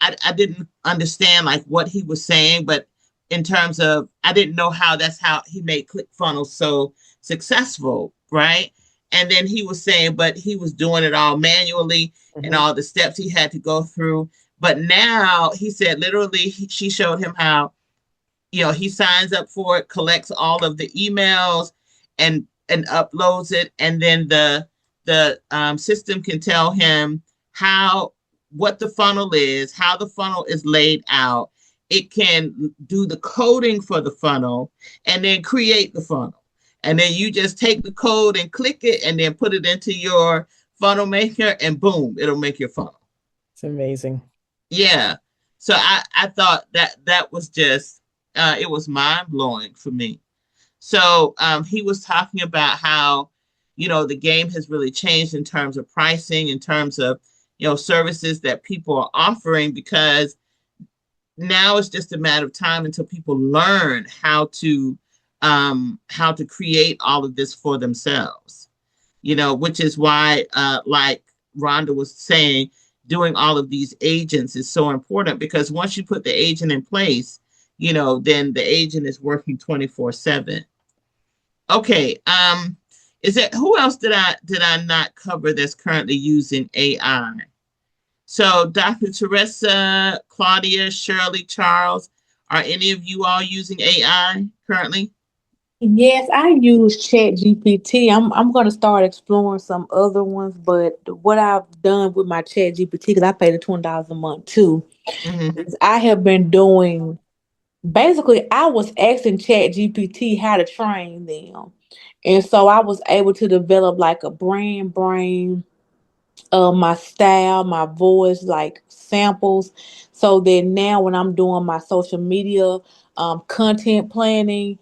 I didn't understand like what he was saying, but in terms of, I didn't know that's how he made ClickFunnels so successful, right? And then he was saying, but he was doing it all manually and all the steps he had to go through. But now he said, literally, she showed him how, he signs up for it, collects all of the emails and uploads it. And then the system can tell him what the funnel is, how the funnel is laid out. It can do the coding for the funnel and then create the funnel. And then you just take the code and click it and then put it into your funnel maker and boom, it'll make your funnel. It's amazing. Yeah. So I thought that was just, it was mind blowing for me. So he was talking about how, the game has really changed in terms of pricing, in terms of, services that people are offering, because now it's just a matter of time until people learn how to create all of this for themselves, which is why, like Rhonda was saying, doing all of these agents is so important, because once you put the agent in place, then the agent is working 24/7. Okay. Who else did I not cover that's currently using AI? So Dr. Teresa, Claudia, Shirley, Charles, are any of you all using AI currently? Yes, I use ChatGPT. I'm gonna start exploring some other ones, but what I've done with my ChatGPT, because I pay the $20 a month too, Mm-hmm. is I have been doing basically I was asking Chat GPT how to train them. And so I was able to develop like a brand brain, my style, my voice, like samples, so that now when I'm doing my social media content planning,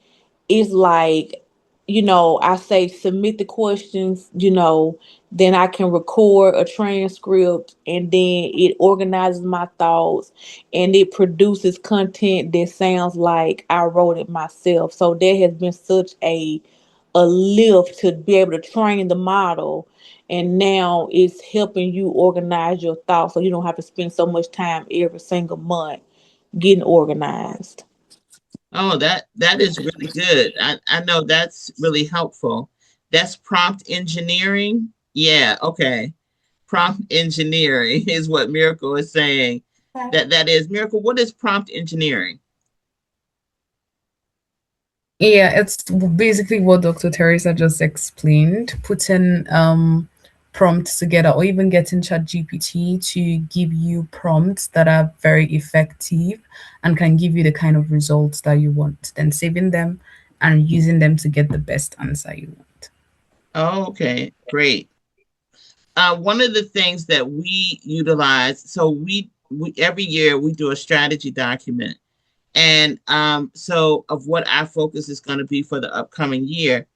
it's like, I say submit the questions, then I can record a transcript, and then it organizes my thoughts, and it produces content that sounds like I wrote it myself. So there has been such a lift to be able to train the model, and now it's helping you organize your thoughts so you don't have to spend so much time every single month getting organized. Oh, that is really good. I know that's really helpful. That's prompt engineering. Yeah, okay. Prompt engineering is what Miracle is saying. That is Miracle. What is prompt engineering? Yeah, it's basically what Dr. Teresa just explained, putting prompts together or even getting ChatGPT to give you prompts that are very effective and can give you the kind of results that you want, then saving them and using them to get the best answer you want. Oh, okay, great. One of the things that we utilize, so we every year we do a strategy document, and so of what our focus is going to be for the upcoming year.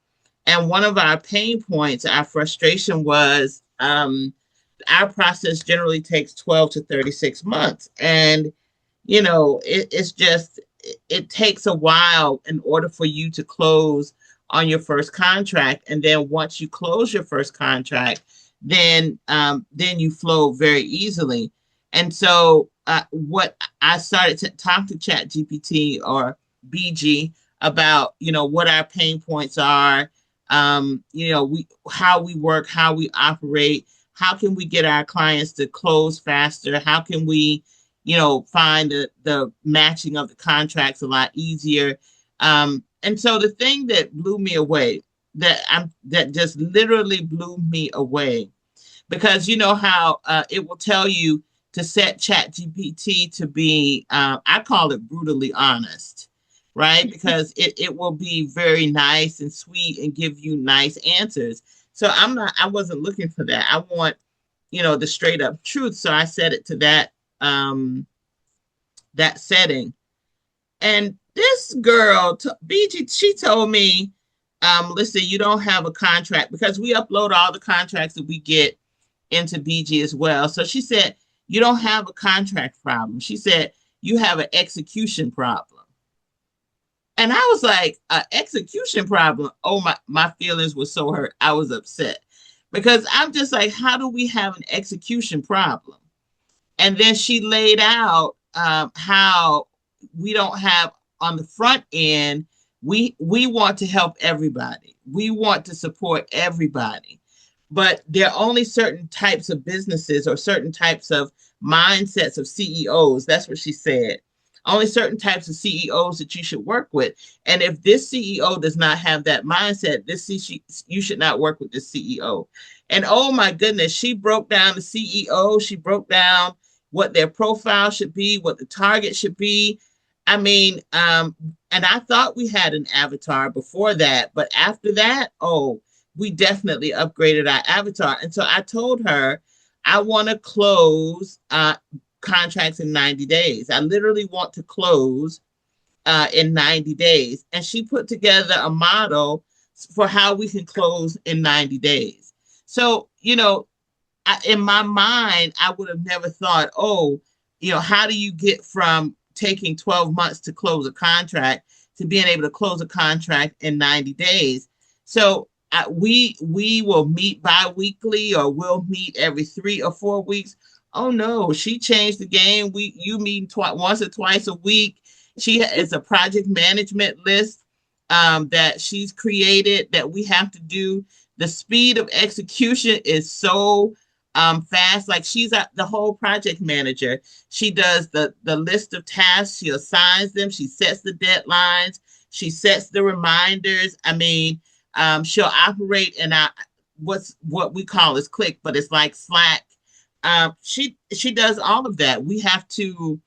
And one of our pain points, our frustration was our process generally takes 12 to 36 months. And, it's just, it takes a while in order for you to close on your first contract. And then once you close your first contract, then you flow very easily. And so what I started to talk to Chat GPT or BG about, what our pain points are, we how we work, how we operate, how can we get our clients to close faster, how can we, find the matching of the contracts a lot easier. And so the thing that blew me away, that just literally blew me away, because you know how it will tell you to set Chat GPT to be, I call it brutally honest, right? Because it will be very nice and sweet and give you nice answers. So I wasn't looking for that. I want, the straight up truth. So I set it to that setting. And this girl, BG, she told me, listen, you don't have a contract, because we upload all the contracts that we get into BG as well. So she said, you don't have a contract problem. She said, you have an execution problem. And I was like, an execution problem? Oh, my feelings were so hurt. I was upset, because I'm just like, how do we have an execution problem? And then she laid out how we don't have on the front end. We want to help everybody. We want to support everybody, but there are only certain types of businesses or certain types of mindsets of CEOs. That's what she said. Only certain types of CEOs that you should work with. And if this CEO does not have that mindset, you should not work with this CEO. And oh my goodness, she broke down the CEO. She broke down what their profile should be, what the target should be. I mean, and I thought we had an avatar before that, but after that, oh, we definitely upgraded our avatar. And so I told her, I want to close contracts in 90 days. I literally want to close in 90 days. And she put together a model for how we can close in 90 days. So, in my mind, I would have never thought, oh, how do you get from taking 12 months to close a contract to being able to close a contract in 90 days? So we will meet bi-weekly, or we'll meet every 3 or 4 weeks. Oh no, she changed the game. You meet once or twice a week. She is a project management list that she's created that we have to do. The speed of execution is so fast. Like, she's the whole project manager. She does the list of tasks. She assigns them. She sets the deadlines. She sets the reminders. I mean, she'll operate in what we call is Click, but it's like Slack. She does all of that. We have to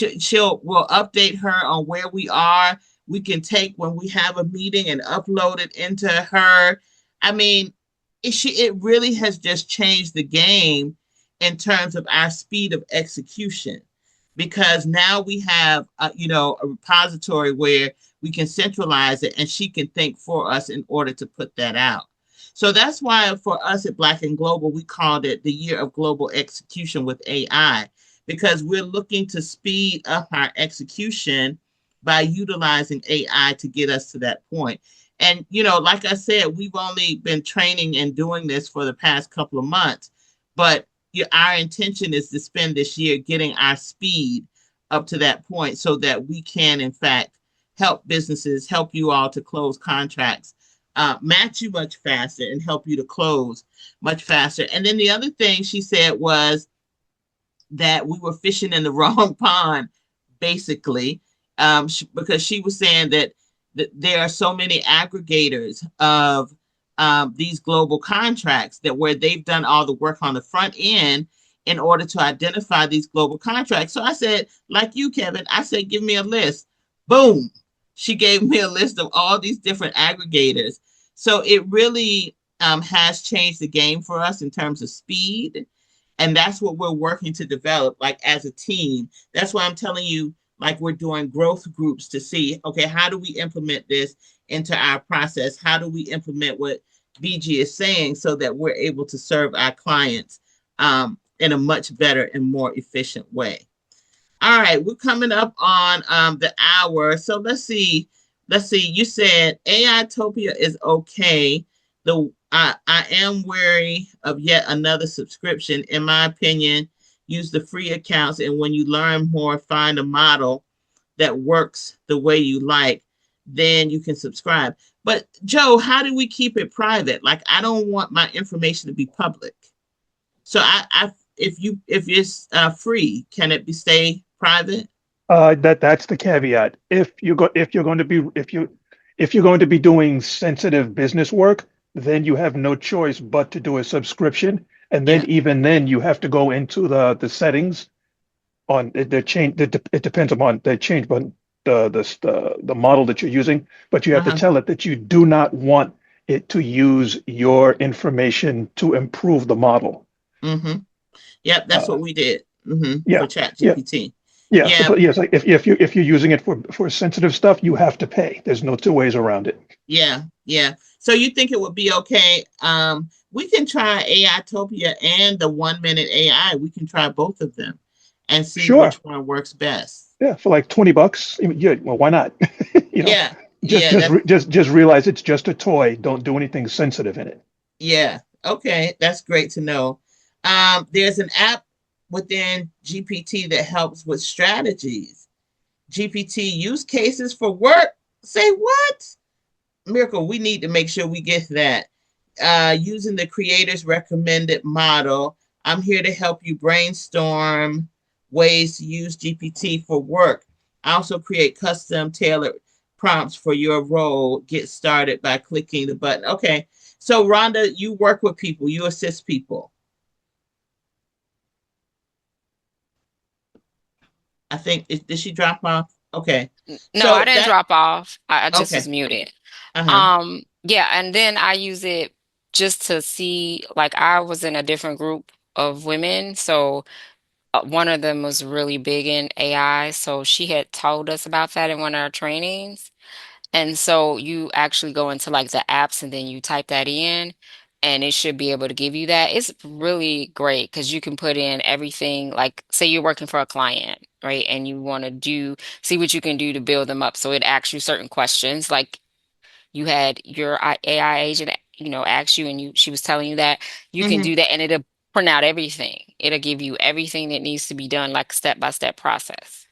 We'll update her on where we are. We can take when we have a meeting and upload it into her. I mean, it really has just changed the game in terms of our speed of execution, because now we have a repository where we can centralize it and she can think for us in order to put that out. So that's why for us at Black and Global, we called it the Year of Global Execution with AI, because we're looking to speed up our execution by utilizing AI to get us to that point. And, like I said, we've only been training and doing this for the past couple of months, but our intention is to spend this year getting our speed up to that point so that we can, in fact, help businesses, help you all to close contracts, match you much faster, and help you to close much faster. And then the other thing she said was that we were fishing in the wrong pond, basically, because she was saying that there are so many aggregators of these global contracts that where they've done all the work on the front end in order to identify these global contracts. So I said, like you, Kevin, I said, give me a list. Boom. She gave me a list of all these different aggregators. So it really has changed the game for us in terms of speed. And that's what we're working to develop, like as a team. That's why I'm telling you, like we're doing growth groups to see, okay, how do we implement this into our process? How do we implement what BG is saying so that we're able to serve our clients in a much better and more efficient way? All right, we're coming up on the hour. So let's see. You said AI Topia is okay. I am wary of yet another subscription. In my opinion, use the free accounts, and when you learn more, find a model that works the way you like, then you can subscribe. But Joe, how do we keep it private? Like, I don't want my information to be public. So if it's free, can it be stay private? That's the caveat. If you're going to be if you're going to be doing sensitive business work, then you have no choice but to do a subscription. And then Yeah. even then you have to go into the settings on the change. It depends upon the change, but the model that you're using. But you have to Uh-huh. tell it that you do not want it to use your information to improve the model. Mm-hmm. Yep, that's Uh, what we did. For yeah, Chat yeah. GPT. Yeah, so Yeah, but yes, like if you're using it for sensitive stuff, you have to pay. There's no two ways around it. yeah. So you think it would be okay? We can try AI Topia and the 1 minute AI. We can try both of them and see Sure. which one works best. Yeah, for like $20. Yeah, well, why not? You know, Yeah, yeah, just realize it's just a toy. Don't do anything sensitive in it. yeah. Okay, that's great to know. There's an app within GPT that helps with strategies. GPT use cases for work. Say what? Miracle, we need to make sure we get that. Using the creator's recommended model, I'm here to help you brainstorm ways to use GPT for work. I also create custom tailored prompts for your role. Get started by clicking the button. Okay. So, Rhonda, you work with people, you assist people. I think, did she drop off? Okay. No, I So, didn't that, drop off. I just was okay. muted. Uh-huh. Yeah, and then I use it just to see, like I was in a different group of women, so one of them was really big in AI, so she had told us about that in one of our trainings. And so you actually go into like the apps and then you type that in and it should be able to give you that. It's really great because you can put in everything, like say you're working for a client, right? And you want to see what you can do to build them up. So it asks you certain questions, like you had your AI agent, ask you and she was telling you that you can Mm-hmm. do that and it'll print out everything. It'll give you everything that needs to be done, like step-by-step process.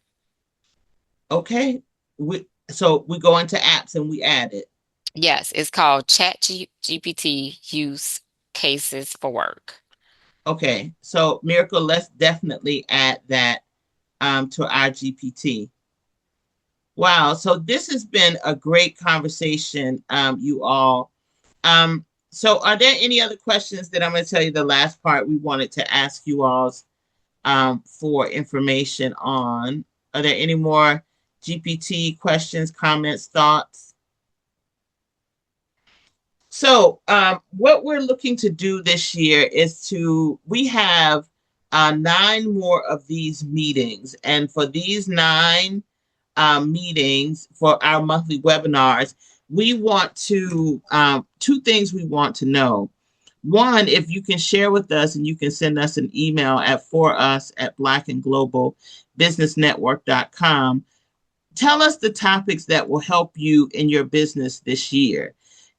Okay. So we go into apps and we add it. Yes, it's called GPT Use Cases for Work. Okay, so Miracle, let's definitely add that to our GPT. Wow, so this has been a great conversation, you all. So are there any other questions that I'm going to tell you the last part we wanted to ask you all for information on? Are there any more GPT questions, comments, thoughts? So what we're looking to do this year is we have 9 more of these meetings. And for these 9 meetings for our monthly webinars, we want to, 2 things we want to know. One, if you can share with us and you can send us an email at forus@blackandglobalbusinessnetwork.com. Tell us the topics that will help you in your business this year.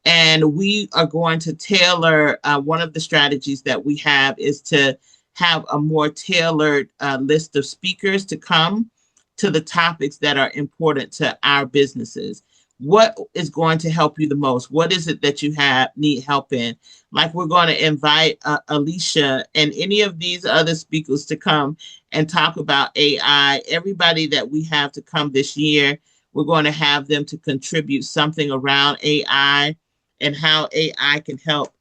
And we are going to tailor, one of the strategies that we have is to have a more tailored list of speakers to come to the topics that are important to our businesses. What is going to help you the most? What is it that you need help in? Like, we're going to invite Alicia and any of these other speakers to come and talk about AI. Everybody that we have to come this year, we're going to have them to contribute something around AI and how AI can help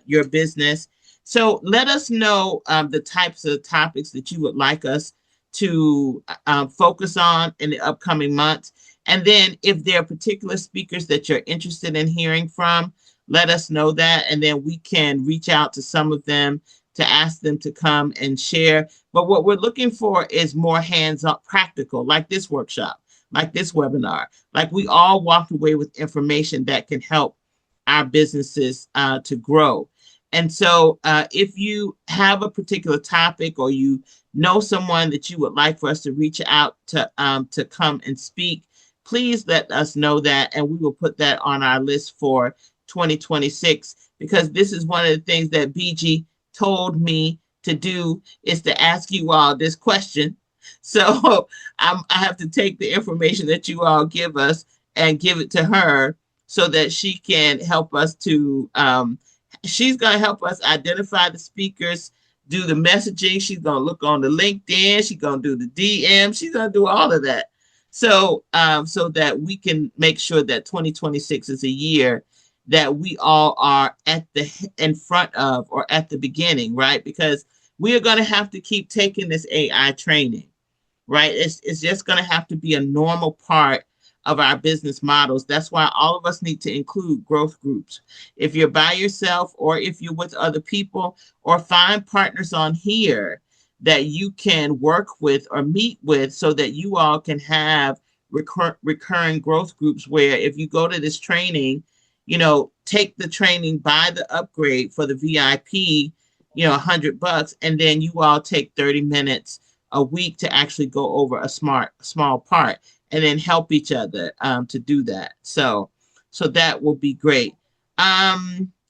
your business. So let us know the types of topics that you would like us to focus on in the upcoming months. And then if there are particular speakers that you're interested in hearing from, let us know that, and then we can reach out to some of them to ask them to come and share. But what we're looking for is more hands-on, practical, like this workshop, like this webinar. Like, we all walked away with information that can help our businesses to grow. And so if you have a particular topic, or you know someone that you would like for us to reach out to come and speak, please let us know that, and we will put that on our list for 2026, because this is one of the things that BG told me to do, is to ask you all this question. So I have to take the information that you all give us and give it to her so that she can help us to, she's going to help us identify the speakers, do the messaging. She's going to look on the LinkedIn. She's going to do the DM. She's going to do all of that. So, so that we can make sure that 2026 is a year that we all are in front of, or at the beginning, right? Because we are going to have to keep taking this AI training, right? It's just going to have to be a normal part of our business models. That's why all of us need to include growth groups. If you're by yourself, or if you're with other people, or find partners on here that you can work with or meet with, so that you all can have recurring growth groups, where if you go to this training, take the training, buy the upgrade for the VIP, $100, and then you all take 30 minutes a week to actually go over a small part, and then help each other to do that. So that will be great.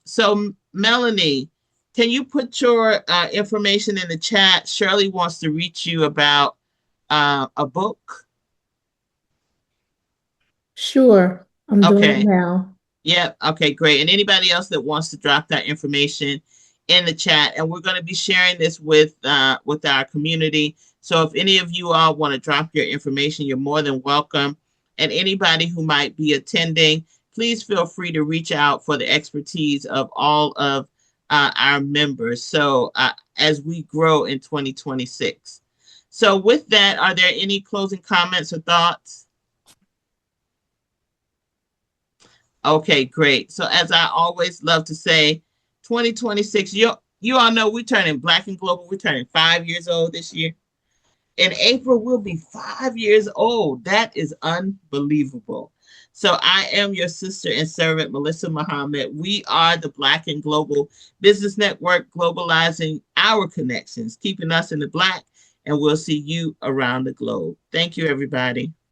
So Melanie, can you put your information in the chat? Shirley wants to reach you about a book. Sure, I'm doing it Okay. now. Yep. Okay, great. And anybody else that wants to drop that information in the chat, and we're going to be sharing this with our community. So if any of you all want to drop your information, you're more than welcome. And anybody who might be attending, please feel free to reach out for the expertise of all of our members. So as we grow in 2026. So with that, are there any closing comments or thoughts? Okay, great. So as I always love to say, 2026, you all know we're turning Black and Global, we're turning 5 years old this year. In April, we'll be 5 years old. That is unbelievable. So I am your sister and servant, Melissa Muhammad. We are the Black and Global Business Network, globalizing our connections, keeping us in the Black, and we'll see you around the globe. Thank you, everybody.